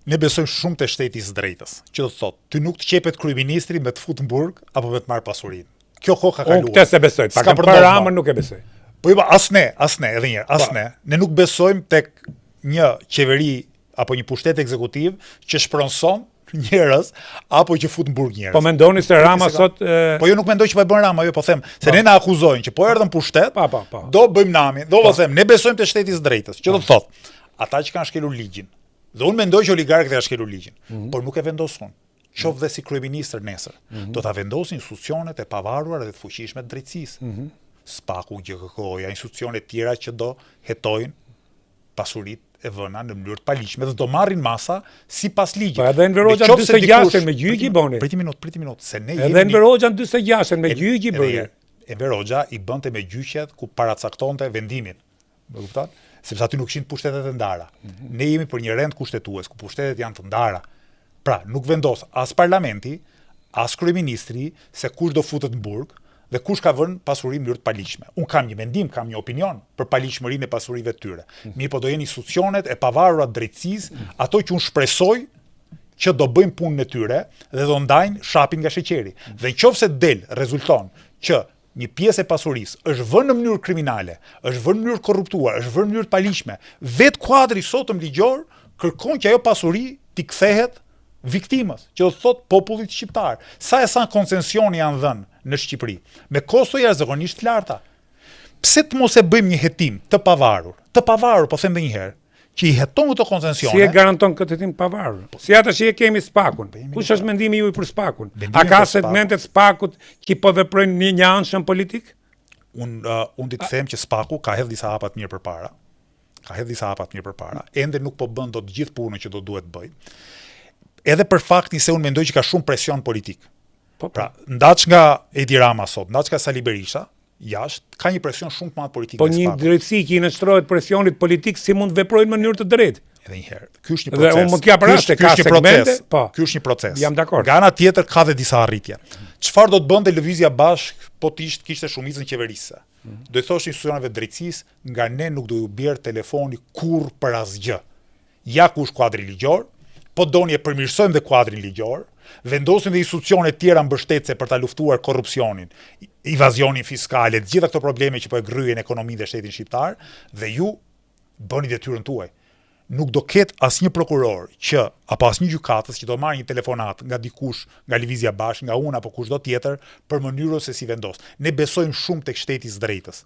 Ne besojmë shumë te shteti i drejtës, që do të thotë, ty nuk të qepet kryeministri me të futë në burg apo me të marrë pasurinë. Kjo kohë ka kaluar. Unë këtë se besoj, pak për Ramën nuk e besoj. Po jo, as ne, edhe një herë, as ne. Ne nuk besojmë tek një qeveri apo një pushtet ekzekutiv që shpronson njerëz apo që fut në burg njerëz. Po mendoni se Rama sot Po jo nuk mendoj që po e bën Rama, jo po them se ne na akuzojnë që po erdhën pushtet. Do bëjmë namin, do po them, ne besojmë te shteti i drejtës, që do të thotë, ata që kanë shkelur ligjin. Dhe unë mendoj që oligarkët e shkelur ligjin, por nuk e vendosun. Qoftë dhe si kryeministër nesër, do ta vendosin institucionet e pavarura dhe të fuqishme të drejtësisë. Spaku, GKK-ja, institucionet tjera që do hetojnë pasuritë e vëna në mënyrë të paligjshme dhe do marrin masa sipas ligjit. Po edhe Enver Hoxha 46 me gjyq i boni. Priti minut, se ne jemi. Edhe Enver Hoxha 46 me gjyq i bëri. Enver Hoxha i bënte me gjyqet ku paracaktonte vendimin. Më kupton? Sepse aty nuk ishin pushtetet e ndara. Ne jemi për një rend kushtetues ku pushtetet janë të ndara. Pra, nuk vendos as parlamenti, as kryeministri se kush do futet në burg dhe kush ka vënë pasuri në mënyrë të paligjshme. Unë kam një mendim, kam një opinion për paligjshmërinë e pasurive të tyre. Mirë po do jenë institucionet e pavarura të drejtësisë, ato që unë shpresoj që do bëjnë punën e tyre dhe do ndajnë shapin nga sheqeri. Dhe nëse rezulton që një pjesë e pasurisë është vënë në mënyrë kriminale, është vënë në mënyrë korruptuar, është vënë në mënyrë të paligjshme, vetë kuadri sotëm ligjor kërkon që ajo pasuri t'i kthehet viktimës, që do të thotë popullit shqiptar. Sa koncensioni janë dhënë në Shqipëri, me kosto jashtëzakonisht të larta. Pse të mos e bëjmë një hetim të pavarur, po them edhe një herë, që i heton këto koncensione. Si e garanton këtë hetim pavarur? Si ata që e kemi Spakun. Kush është mendimi juaj për Spakun? A ka segmentet Spakut që po veprojnë një anshëm politik? Unë di të them që Spaku ka hedhë disa hapa të mirë përpara. Ende nuk po bën dot gjithë punën që do duhet bëj. Edhe për faktin se unë mendoj që ka shumë presion politik. Pra, ndaç nga Edi Rama sot, ndaç nga Sali Berisha, jashtë, ka një presion shumë të madh politik. Po një drejtësi që i nështrohet presionit politik si mund të veprojnë në mënyrë të drejtë. Edhe një herë, ky është një proces. Dhe unë më kja paraste, ka segmente, po. Ky është një proces. Jam dakord. Nga ana tjetër ka dhe disa arritje. Çfarë do të bënte lëvizja bashk po kishte shumicën qeverisë? Do i thosh institucioneve të drejtësisë, nga ne nuk do ju bjerë telefoni kurrë për asgjë. Ja ku është kuadri ligjor, po doni e përmirësojmë dhe kuadrin ligjor, vendosin dhe institucione tjera mbështetëse për ta luftuar korrupsionin, evazionin fiskale, të gjitha këto probleme që po e gryjnë ekonominë dhe shtetin shqiptar, dhe ju bëni detyrën tuaj. Nuk do ketë asnjë prokuror që apo asnjë gjykatës që do marrë një telefonat nga dikush, nga Lëvizja Bashkë, nga unë apo kushdo tjetër për mënyrën se si vendos. Ne besojmë shumë tek shteti i drejtës.